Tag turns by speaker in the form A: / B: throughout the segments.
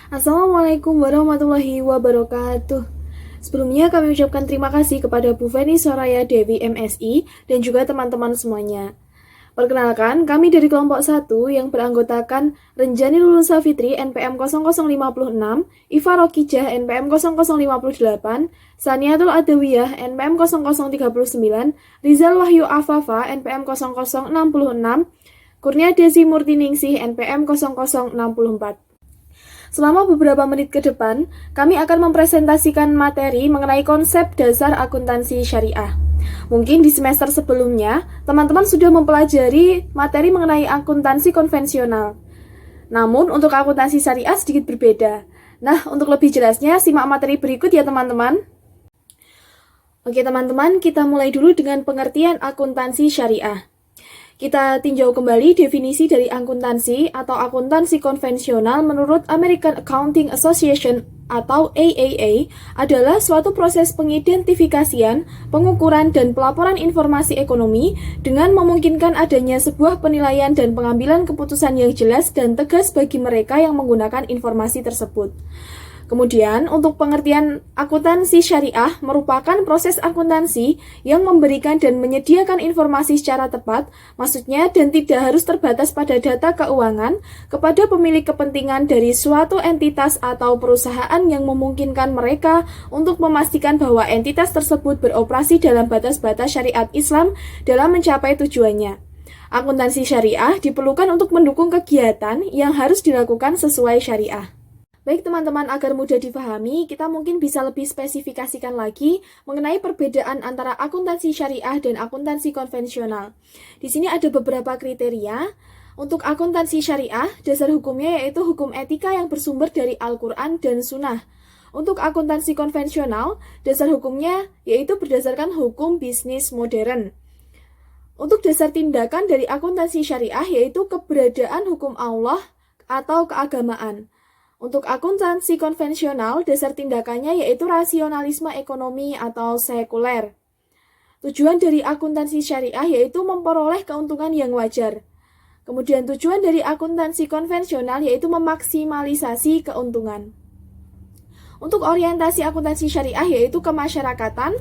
A: Assalamualaikum warahmatullahi wabarakatuh. Sebelumnya kami ucapkan terima kasih kepada Bu Feni Soraya Dewi MSI dan juga teman-teman semuanya. Perkenalkan, kami dari kelompok 1 yang beranggotakan Renjani Lulun Safitri NPM 0056, Iva Rokijah NPM 0058, Saniatul Adawiyah NPM 0039, Rizal Wahyu Afafa NPM 0066, Kurnia Desi Murtiningsih NPM 0064. Selama beberapa menit ke depan, kami akan mempresentasikan materi mengenai konsep dasar akuntansi syariah. Mungkin di semester sebelumnya, teman-teman sudah mempelajari materi mengenai akuntansi konvensional. Namun, untuk akuntansi syariah sedikit berbeda. Nah, untuk lebih jelasnya, simak materi berikut ya teman-teman. Oke teman-teman, kita mulai dulu dengan pengertian akuntansi syariah. Kita tinjau kembali definisi dari akuntansi atau akuntansi konvensional menurut American Accounting Association atau AAA adalah suatu proses pengidentifikasian, pengukuran, dan pelaporan informasi ekonomi dengan memungkinkan adanya sebuah penilaian dan pengambilan keputusan yang jelas dan tegas bagi mereka yang menggunakan informasi tersebut. Kemudian, untuk pengertian akuntansi syariah merupakan proses akuntansi yang memberikan dan menyediakan informasi secara tepat, maksudnya dan tidak harus terbatas pada data keuangan, kepada pemilik kepentingan dari suatu entitas atau perusahaan yang memungkinkan mereka untuk memastikan bahwa entitas tersebut beroperasi dalam batas-batas syariat Islam dalam mencapai tujuannya. Akuntansi syariah diperlukan untuk mendukung kegiatan yang harus dilakukan sesuai syariah. Baik teman-teman, agar mudah dipahami, kita mungkin bisa lebih spesifikasikan lagi mengenai perbedaan antara akuntansi syariah dan akuntansi konvensional. Di sini ada beberapa kriteria. Untuk akuntansi syariah, dasar hukumnya yaitu hukum etika yang bersumber dari Al-Quran dan Sunnah. Untuk akuntansi konvensional, dasar hukumnya yaitu berdasarkan hukum bisnis modern. Untuk dasar tindakan dari akuntansi syariah yaitu keberadaan hukum Allah atau keagamaan. Untuk akuntansi konvensional, dasar tindakannya yaitu rasionalisme ekonomi atau sekuler. Tujuan dari akuntansi syariah yaitu memperoleh keuntungan yang wajar. Kemudian tujuan dari akuntansi konvensional yaitu memaksimalisasi keuntungan. Untuk orientasi akuntansi syariah yaitu kemasyarakatan,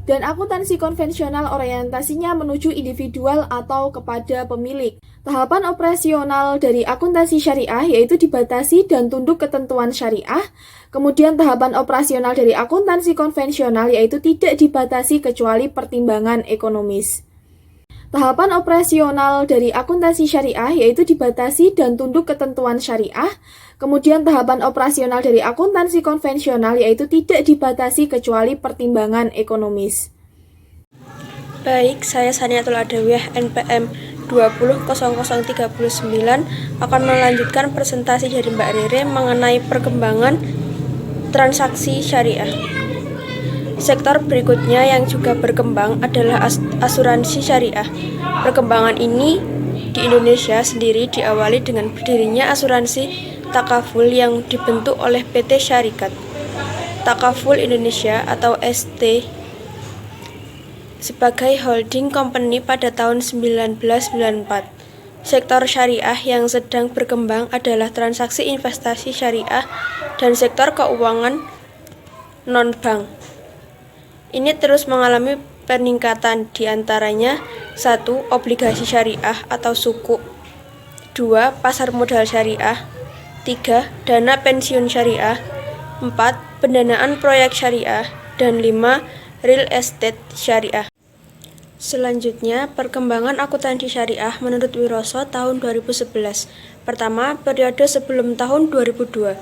A: dan akuntansi konvensional orientasinya menuju individual atau kepada pemilik. Tahapan operasional dari akuntansi syariah yaitu dibatasi dan tunduk ketentuan syariah. Kemudian tahapan operasional dari akuntansi konvensional yaitu tidak dibatasi kecuali pertimbangan ekonomis. Tahapan operasional dari akuntansi syariah yaitu dibatasi dan tunduk ketentuan syariah. Kemudian tahapan operasional dari akuntansi konvensional yaitu tidak dibatasi kecuali pertimbangan ekonomis.
B: Baik, saya Saniatul Adawiyah NPM 200039 akan melanjutkan presentasi dari Mbak Rere mengenai perkembangan transaksi syariah. Sektor berikutnya yang juga berkembang adalah asuransi syariah. Perkembangan ini di Indonesia sendiri diawali dengan berdirinya asuransi takaful yang dibentuk oleh PT Syarikat Takaful Indonesia atau ST sebagai holding company pada tahun 1994. Sektor syariah yang sedang berkembang adalah transaksi investasi syariah dan sektor keuangan non-bank. Ini terus mengalami peningkatan, diantaranya 1. Obligasi syariah atau sukuk, 2. Pasar modal syariah, 3. Dana pensiun syariah, 4. Pendanaan proyek syariah, dan 5. Real estate syariah. Selanjutnya, perkembangan akuntansi syariah menurut Wiroso tahun 2011. Pertama, periode sebelum tahun 2002.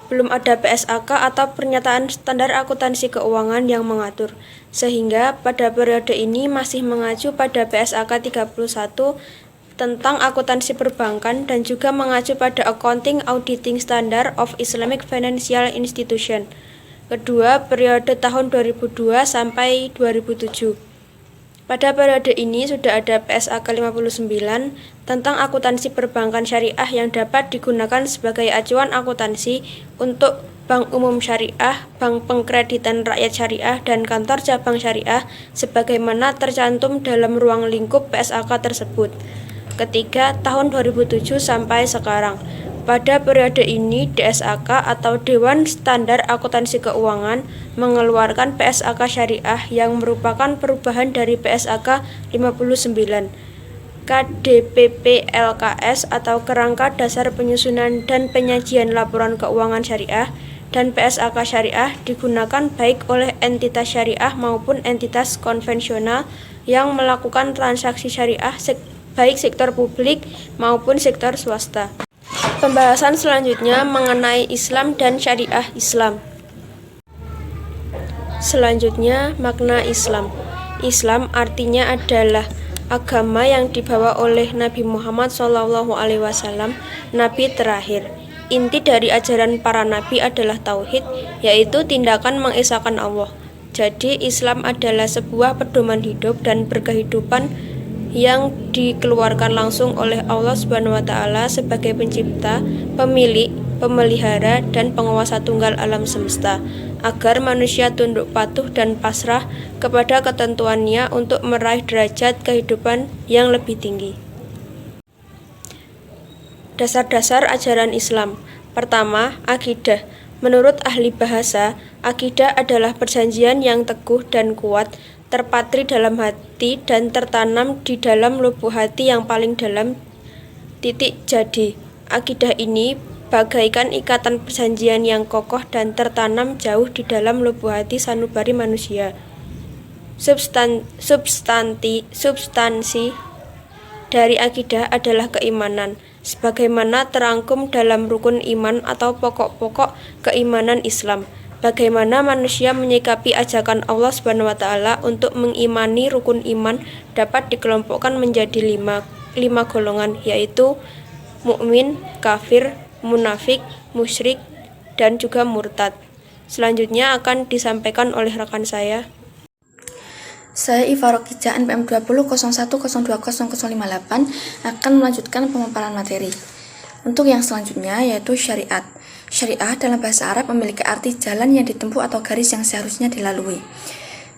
B: Belum ada PSAK atau pernyataan standar akuntansi keuangan yang mengatur, sehingga pada periode ini masih mengacu pada PSAK 31 tentang akuntansi perbankan dan juga mengacu pada Accounting Auditing Standard of Islamic Financial Institution. Kedua, periode tahun 2002 sampai 2007. Pada periode ini sudah ada PSAK 59 tentang akuntansi perbankan syariah yang dapat digunakan sebagai acuan akuntansi untuk bank umum syariah, bank pengkreditan rakyat syariah, dan kantor cabang syariah sebagaimana tercantum dalam ruang lingkup PSAK tersebut. Ketiga, tahun 2007 sampai sekarang. Pada periode ini, DSAK atau Dewan Standar Akuntansi Keuangan mengeluarkan PSAK Syariah yang merupakan perubahan dari PSAK 59. KDPP LKS atau Kerangka Dasar Penyusunan dan Penyajian Laporan Keuangan Syariah dan PSAK Syariah digunakan baik oleh entitas syariah maupun entitas konvensional yang melakukan transaksi syariah baik sektor publik maupun sektor swasta. Pembahasan selanjutnya mengenai Islam dan Syariah Islam. Selanjutnya, makna Islam. Islam artinya adalah agama yang dibawa oleh Nabi Muhammad SAW, Nabi terakhir. Inti dari ajaran para nabi adalah tauhid, yaitu tindakan mengesahkan Allah. Jadi, Islam adalah sebuah pedoman hidup dan berkehidupan yang dikeluarkan langsung oleh Allah SWT sebagai pencipta, pemilik, pemelihara, dan penguasa tunggal alam semesta, agar manusia tunduk patuh dan pasrah kepada ketentuannya untuk meraih derajat kehidupan yang lebih tinggi. Dasar-dasar ajaran Islam. Pertama, akidah. Menurut ahli bahasa, akidah adalah perjanjian yang teguh dan kuat, terpatri dalam hati dan tertanam di dalam lubuk hati yang paling dalam. Jadi, akidah ini bagaikan ikatan perjanjian yang kokoh dan tertanam jauh di dalam lubuk hati sanubari manusia. Substansi dari akidah adalah keimanan, sebagaimana terangkum dalam rukun iman atau pokok-pokok keimanan Islam. Bagaimana manusia menyikapi ajakan Allah SWT untuk mengimani rukun iman dapat dikelompokkan menjadi lima golongan, yaitu mukmin, kafir, munafik, musyrik, dan juga murtad. Selanjutnya akan disampaikan oleh rekan saya.
C: Saya Iva Rokija, NPM 20.02.020.058 akan melanjutkan pemaparan materi. Untuk yang selanjutnya yaitu syariat. Syariah dalam bahasa Arab memiliki arti jalan yang ditempuh atau garis yang seharusnya dilalui.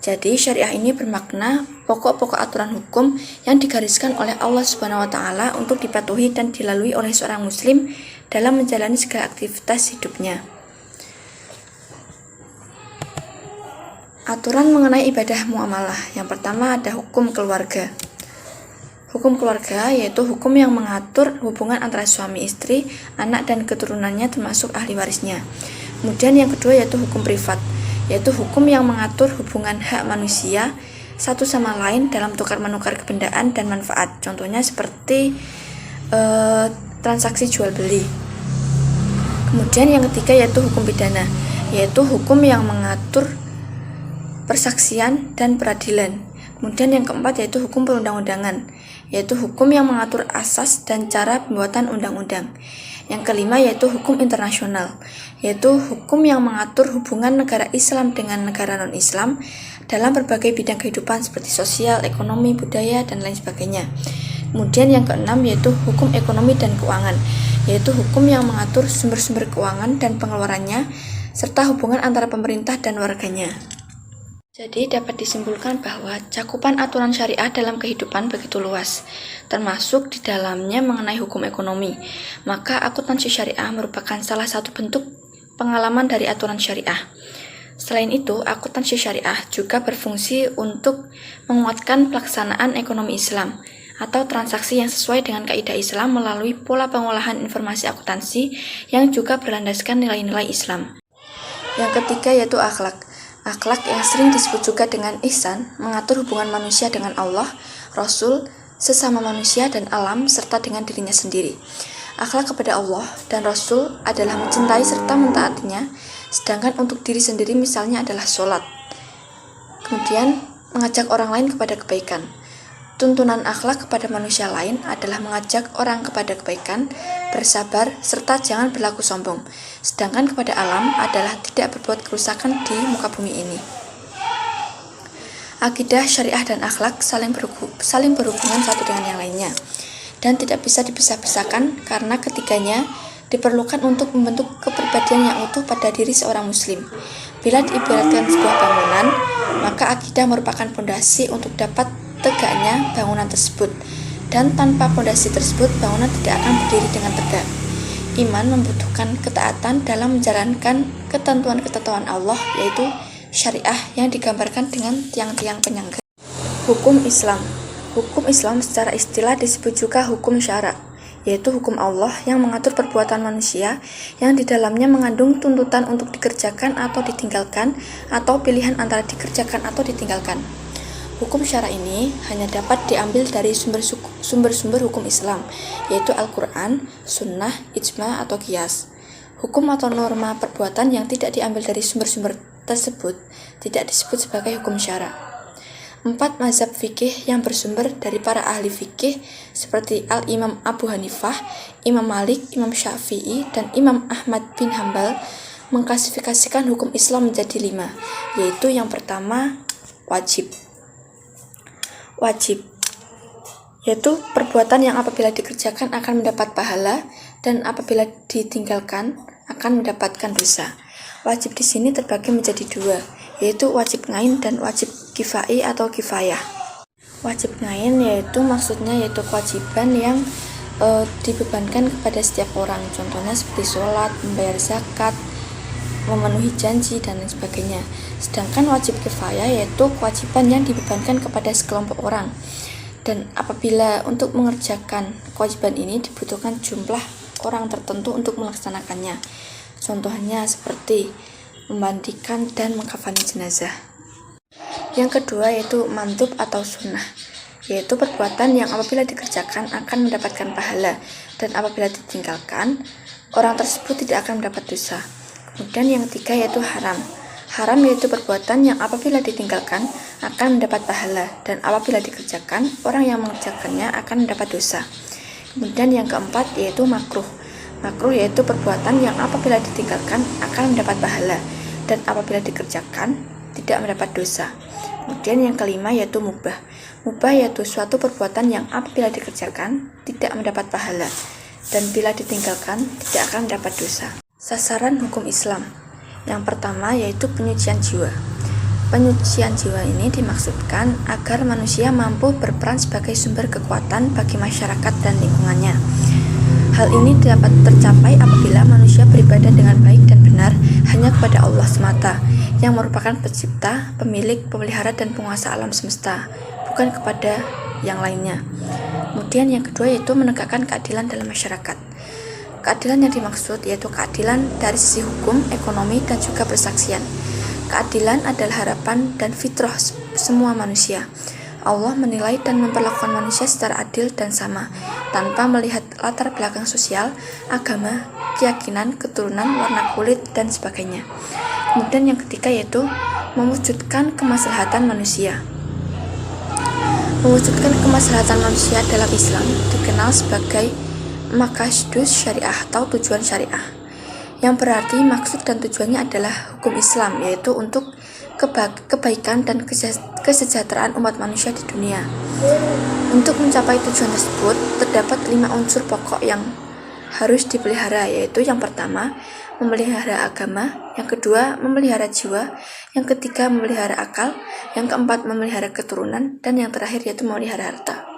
C: Jadi syariah ini bermakna pokok-pokok aturan hukum yang digariskan oleh Allah SWT untuk dipatuhi dan dilalui oleh seorang muslim dalam menjalani segala aktivitas hidupnya. Aturan mengenai ibadah muamalah. Yang pertama ada hukum keluarga. Hukum keluarga yaitu hukum yang mengatur hubungan antara suami istri, anak dan keturunannya termasuk ahli warisnya. Kemudian yang kedua yaitu hukum privat, yaitu hukum yang mengatur hubungan hak manusia satu sama lain dalam tukar-menukar kebendaan dan manfaat. Contohnya seperti transaksi jual beli. Kemudian yang ketiga yaitu hukum pidana, yaitu hukum yang mengatur persaksian dan peradilan. Kemudian yang keempat yaitu hukum perundang-undangan, yaitu hukum yang mengatur asas dan cara pembuatan undang-undang. Yang kelima yaitu hukum internasional, yaitu hukum yang mengatur hubungan negara Islam dengan negara non-Islam dalam berbagai bidang kehidupan seperti sosial, ekonomi, budaya, dan lain sebagainya. Kemudian yang keenam yaitu hukum ekonomi dan keuangan, yaitu hukum yang mengatur sumber-sumber keuangan dan pengeluarannya, serta hubungan antara pemerintah dan warganya. Jadi dapat disimpulkan bahwa cakupan aturan syariah dalam kehidupan begitu luas, termasuk di dalamnya mengenai hukum ekonomi. Maka akuntansi syariah merupakan salah satu bentuk pengalaman dari aturan syariah. Selain itu, akuntansi syariah juga berfungsi untuk menguatkan pelaksanaan ekonomi Islam atau transaksi yang sesuai dengan kaidah Islam melalui pola pengolahan informasi akuntansi yang juga berlandaskan nilai-nilai Islam. Yang ketiga yaitu akhlak. Akhlak yang sering disebut juga dengan ihsan mengatur hubungan manusia dengan Allah, Rasul, sesama manusia dan alam serta dengan dirinya sendiri. Akhlak kepada Allah dan Rasul adalah mencintai serta mentaatinya, sedangkan untuk diri sendiri misalnya adalah sholat. Kemudian mengajak orang lain kepada kebaikan. Tuntunan akhlak kepada manusia lain adalah mengajak orang kepada kebaikan, bersabar, serta jangan berlaku sombong. Sedangkan kepada alam adalah tidak berbuat kerusakan di muka bumi ini. Akidah, syariah, dan akhlak saling berhubungan satu dengan yang lainnya, dan tidak bisa dipisah-pisahkan karena ketiganya diperlukan untuk membentuk kepribadian yang utuh pada diri seorang muslim. Bila diibaratkan sebuah bangunan, maka akidah merupakan fondasi untuk dapat tegaknya bangunan tersebut, dan tanpa fondasi tersebut bangunan tidak akan berdiri dengan tegak. Iman membutuhkan ketaatan dalam menjalankan ketentuan-ketentuan Allah, yaitu syariah yang digambarkan dengan tiang-tiang penyangga. Hukum Islam. Hukum Islam secara istilah disebut juga hukum syara, yaitu hukum Allah yang mengatur perbuatan manusia yang di dalamnya mengandung tuntutan untuk dikerjakan atau ditinggalkan, atau pilihan antara dikerjakan atau ditinggalkan. Hukum syara ini hanya dapat diambil dari sumber-sumber hukum Islam, yaitu Al-Quran, Sunnah, Ijma, atau Qiyas. Hukum atau norma perbuatan yang tidak diambil dari sumber-sumber tersebut tidak disebut sebagai hukum syara. 4 mazhab fikih yang bersumber dari para ahli fikih seperti Al-Imam Abu Hanifah, Imam Malik, Imam Syafi'i, dan Imam Ahmad bin Hambal mengklasifikasikan hukum Islam menjadi 5, yaitu yang pertama, wajib, yaitu perbuatan yang apabila dikerjakan akan mendapat pahala dan apabila ditinggalkan akan mendapatkan dosa. Wajib di sini terbagi menjadi 2, yaitu wajib ngain dan wajib kifai atau kifayah. Wajib ngain maksudnya kewajiban yang dibebankan kepada setiap orang, contohnya seperti sholat, membayar zakat, memenuhi janji, dan lain sebagainya. Sedangkan wajib kifayah yaitu kewajiban yang dibebankan kepada sekelompok orang, dan apabila untuk mengerjakan kewajiban ini dibutuhkan jumlah orang tertentu untuk melaksanakannya, contohnya seperti memandikan dan mengkafani jenazah. Yang kedua yaitu mandub atau sunnah, yaitu perbuatan yang apabila dikerjakan akan mendapatkan pahala, dan apabila ditinggalkan orang tersebut tidak akan mendapat dosa. Kemudian yang ketiga yaitu haram. Haram yaitu perbuatan yang apabila ditinggalkan akan mendapat pahala, dan apabila dikerjakan orang yang mengerjakannya akan mendapat dosa. Kemudian yang keempat yaitu makruh. Makruh yaitu perbuatan yang apabila ditinggalkan akan mendapat pahala, dan apabila dikerjakan tidak mendapat dosa. Kemudian yang kelima yaitu mubah. Mubah yaitu suatu perbuatan yang apabila dikerjakan tidak mendapat pahala, dan bila ditinggalkan tidak akan mendapat dosa. Sasaran hukum Islam. Yang pertama yaitu penyucian jiwa. Penyucian jiwa ini dimaksudkan agar manusia mampu berperan sebagai sumber kekuatan bagi masyarakat dan lingkungannya. Hal ini dapat tercapai apabila manusia beribadah dengan baik dan benar hanya kepada Allah semata, yang merupakan pencipta, pemilik, pemelihara, dan penguasa alam semesta, bukan kepada yang lainnya. Kemudian yang kedua yaitu menegakkan keadilan dalam masyarakat. Keadilan yang dimaksud yaitu keadilan dari sisi hukum, ekonomi, dan juga persaksian. Keadilan adalah harapan dan fitrah semua manusia. Allah menilai dan memperlakukan manusia secara adil dan sama, tanpa melihat latar belakang sosial, agama, keyakinan, keturunan, warna kulit, dan sebagainya. Kemudian yang ketiga yaitu mewujudkan kemaslahatan manusia. Mewujudkan kemaslahatan manusia dalam Islam dikenal sebagai maqasidus syariah atau tujuan syariah, yang berarti maksud dan tujuannya adalah hukum Islam, yaitu untuk kebaikan dan kesejahteraan umat manusia di dunia. Untuk mencapai tujuan tersebut terdapat 5 unsur pokok yang harus dipelihara, yaitu yang pertama memelihara agama, yang kedua memelihara jiwa, yang ketiga memelihara akal, yang keempat memelihara keturunan, dan yang terakhir yaitu memelihara harta.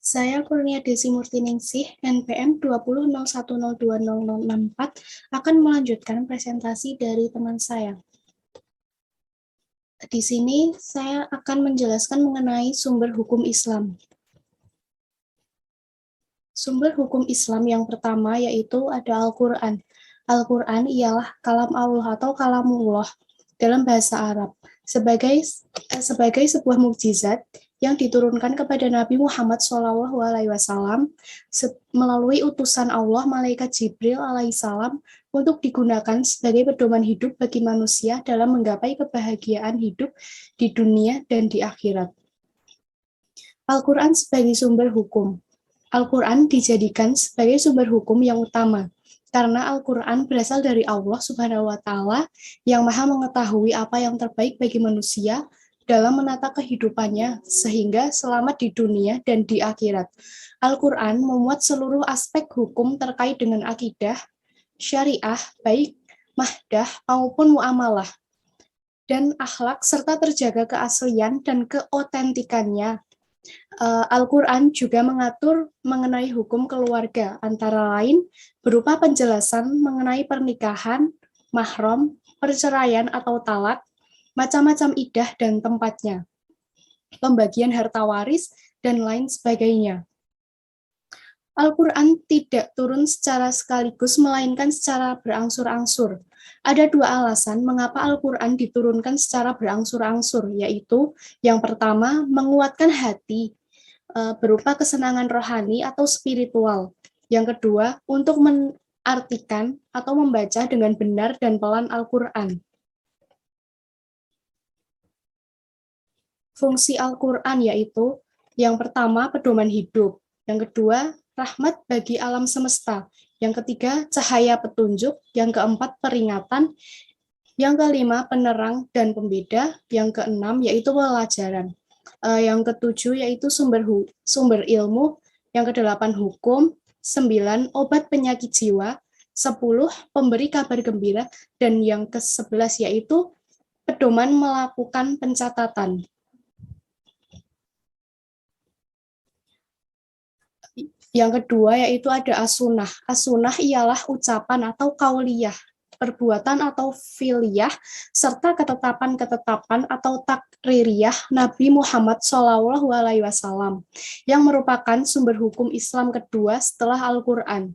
D: Saya Kurnia Desi Murtiningsih, NPM 2001020064, akan melanjutkan presentasi dari teman saya. Di sini saya akan menjelaskan mengenai sumber hukum Islam. Sumber hukum Islam yang pertama yaitu ada Al-Quran. Al-Quran ialah kalam Allah atau kalamullah dalam bahasa Arab, sebagai sebuah mukjizat yang diturunkan kepada Nabi Muhammad SAW melalui utusan Allah malaikat Jibril alaihissalam untuk digunakan sebagai pedoman hidup bagi manusia dalam menggapai kebahagiaan hidup di dunia dan di akhirat. Al-Quran sebagai sumber hukum. Al-Quran dijadikan sebagai sumber hukum yang utama, karena Al-Quran berasal dari Allah Subhanahu wa Ta'ala yang Maha mengetahui apa yang terbaik bagi manusia dalam menata kehidupannya sehingga selamat di dunia dan di akhirat. Al-Quran memuat seluruh aspek hukum terkait dengan akidah, syariah, baik mahdah maupun muamalah, dan akhlak serta terjaga keaslian dan keotentikannya. Al-Quran juga mengatur mengenai hukum keluarga, antara lain berupa penjelasan mengenai pernikahan, mahram, perceraian atau talak, macam-macam iddah dan tempatnya, pembagian harta waris, dan lain sebagainya. Al-Quran tidak turun secara sekaligus, melainkan secara berangsur-angsur. Ada dua alasan mengapa Al-Quran diturunkan secara berangsur-angsur, yaitu yang pertama, menguatkan hati, berupa kesenangan rohani atau spiritual. Yang kedua, untuk mengartikan atau membaca dengan benar dan pelan Al-Quran. Fungsi Al-Quran yaitu, yang pertama, pedoman hidup. Yang kedua, rahmat bagi alam semesta. Yang ketiga, cahaya petunjuk. Yang keempat, peringatan. Yang kelima, penerang dan pembeda. Yang keenam, yaitu pelajaran. Yang ketujuh, yaitu sumber ilmu. Yang kedelapan, hukum. 9, obat penyakit jiwa. 10, pemberi kabar gembira. Dan yang ke-11, yaitu pedoman melakukan pencatatan. Yang kedua yaitu ada as-sunnah. As-sunnah ialah ucapan atau kauliyah, perbuatan atau fi'liyah, serta ketetapan-ketetapan atau takririyah Nabi Muhammad SAW yang merupakan sumber hukum Islam kedua setelah Al-Quran.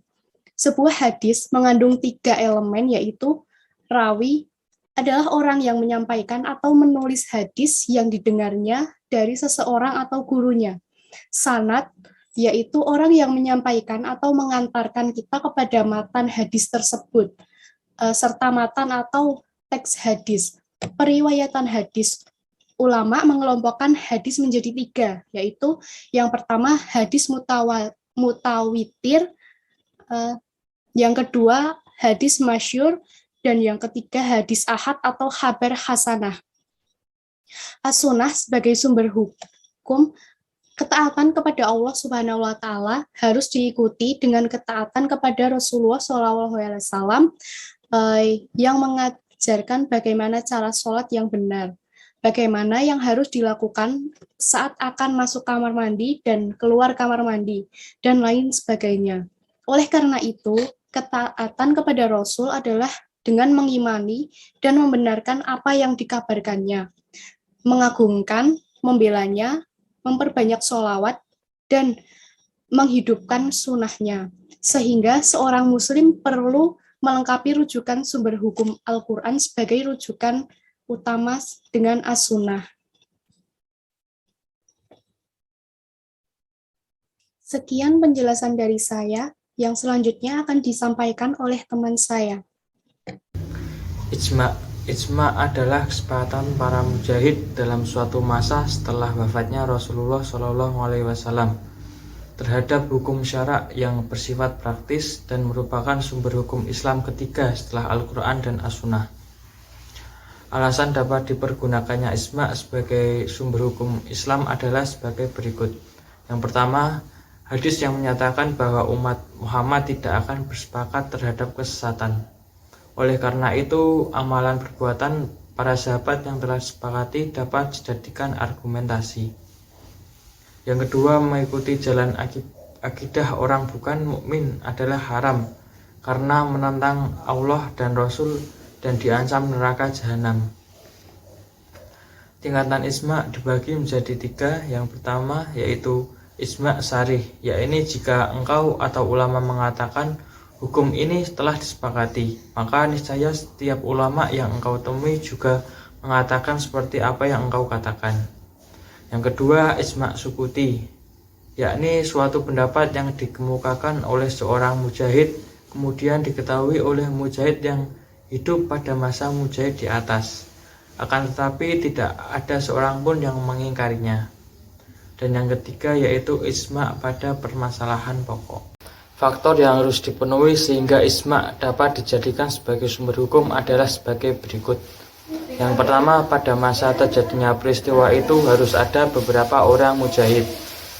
D: Sebuah hadis mengandung 3 elemen, yaitu rawi adalah orang yang menyampaikan atau menulis hadis yang didengarnya dari seseorang atau gurunya. Sanad yaitu orang yang menyampaikan atau mengantarkan kita kepada matan hadis tersebut, serta matan atau teks hadis. Periwayatan hadis, ulama mengelompokkan hadis menjadi 3, yaitu yang pertama hadis mutawitir, yang kedua hadis masyhur, dan yang ketiga hadis ahad atau khabar hasanah. As-sunnah sebagai sumber hukum, ketaatan kepada Allah Subhanahu wa Ta'ala harus diikuti dengan ketaatan kepada Rasulullah SAW yang mengajarkan bagaimana cara sholat yang benar, bagaimana yang harus dilakukan saat akan masuk kamar mandi dan keluar kamar mandi, dan lain sebagainya. Oleh karena itu, ketaatan kepada Rasul adalah dengan mengimani dan membenarkan apa yang dikabarkannya, mengagungkan, membelanya, memperbanyak sholawat, dan menghidupkan sunnahnya. Sehingga seorang muslim perlu melengkapi rujukan sumber hukum Al-Quran sebagai rujukan utama dengan as-sunnah. Sekian penjelasan dari saya, yang selanjutnya akan disampaikan oleh teman saya.
E: Ijma adalah kesepakatan para mujahid dalam suatu masa setelah wafatnya Rasulullah SAW terhadap hukum syarak yang bersifat praktis dan merupakan sumber hukum Islam ketiga setelah Al-Quran dan As-Sunnah. Alasan dapat dipergunakannya ijma sebagai sumber hukum Islam adalah sebagai berikut. Yang pertama, hadis yang menyatakan bahwa umat Muhammad tidak akan bersepakat terhadap kesesatan. Oleh karena itu, amalan perbuatan para sahabat yang telah disepakati dapat dijadikan argumentasi. Yang kedua, mengikuti jalan akidah orang bukan mukmin adalah haram karena menentang Allah dan Rasul dan diancam neraka jahanam. Tingkatan ijma dibagi menjadi 3. Yang pertama yaitu ijma syarih, yaitu jika engkau atau ulama mengatakan hukum ini telah disepakati, maka niscaya setiap ulama yang engkau temui juga mengatakan seperti apa yang engkau katakan. Yang kedua, ijma sukuti, yakni suatu pendapat yang dikemukakan oleh seorang mujahid, kemudian diketahui oleh mujahid yang hidup pada masa mujahid di atas, akan tetapi tidak ada seorang pun yang mengingkarinya. Dan yang ketiga yaitu ijma pada permasalahan pokok. Faktor yang harus dipenuhi sehingga ijma dapat dijadikan sebagai sumber hukum adalah sebagai berikut. Yang pertama, pada masa terjadinya peristiwa itu harus ada beberapa orang mujahid.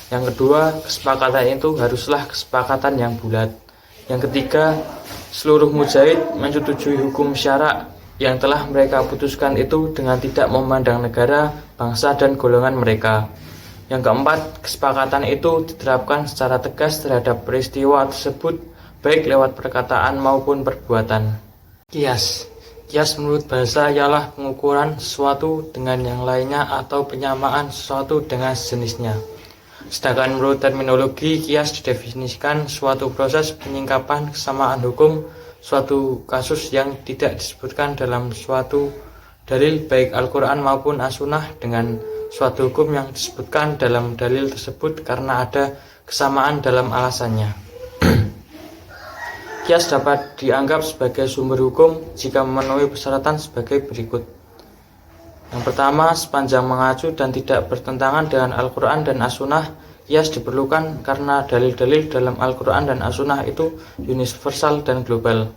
E: Yang kedua, kesepakatan itu haruslah kesepakatan yang bulat. Yang ketiga, seluruh mujahid menyetujui hukum syarak yang telah mereka putuskan itu dengan tidak memandang negara, bangsa, dan golongan mereka. Yang keempat, kesepakatan itu diterapkan secara tegas terhadap peristiwa tersebut, baik lewat perkataan maupun perbuatan. Kias. Kias menurut bahasa ialah pengukuran sesuatu dengan yang lainnya atau penyamaan sesuatu dengan sejenisnya. Sedangkan menurut terminologi, kias didefinisikan suatu proses penyingkapan kesamaan hukum suatu kasus yang tidak disebutkan dalam suatu dalil baik Al-Quran maupun As-Sunnah dengan suatu hukum yang disebutkan dalam dalil tersebut karena ada kesamaan dalam alasannya. Kias dapat dianggap sebagai sumber hukum jika memenuhi persyaratan sebagai berikut. Yang pertama, sepanjang mengacu dan tidak bertentangan dengan Al-Quran dan As-Sunnah, kias diperlukan karena dalil-dalil dalam Al-Quran dan As-Sunnah itu universal dan global.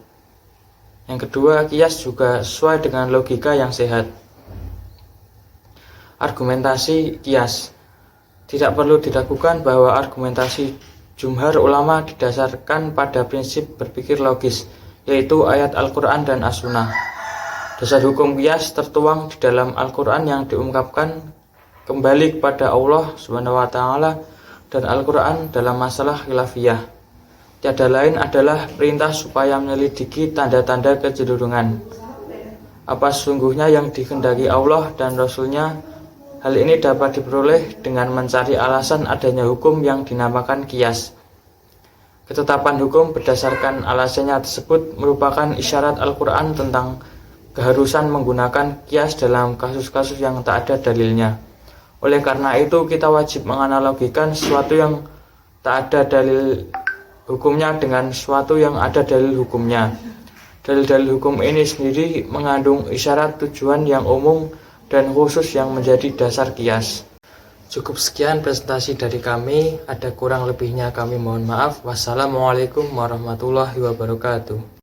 E: Yang kedua, kias juga sesuai dengan logika yang sehat. Argumentasi kias. Tidak perlu diragukan bahwa argumentasi jumhur ulama didasarkan pada prinsip berpikir logis, yaitu ayat Al-Quran dan As-Sunnah. Dasar hukum kias tertuang di dalam Al-Quran yang diungkapkan kembali kepada Allah SWT dan Al-Quran dalam masalah khilafiyah. Tiada lain adalah perintah supaya menyelidiki tanda-tanda kecenderungan. Apa sesungguhnya yang dikehendaki Allah dan Rasul-Nya. Hal ini dapat diperoleh dengan mencari alasan adanya hukum yang dinamakan kias. Ketetapan hukum berdasarkan alasannya tersebut merupakan isyarat Al-Quran tentang keharusan menggunakan kias dalam kasus-kasus yang tak ada dalilnya. Oleh karena itu, kita wajib menganalogikan sesuatu yang tak ada dalil hukumnya dengan sesuatu yang ada dalil hukumnya. Dalil-dalil hukum ini sendiri mengandung isyarat tujuan yang umum dan khusus yang menjadi dasar kias. Cukup sekian presentasi dari kami, ada kurang lebihnya kami mohon maaf. Wassalamualaikum warahmatullahi wabarakatuh.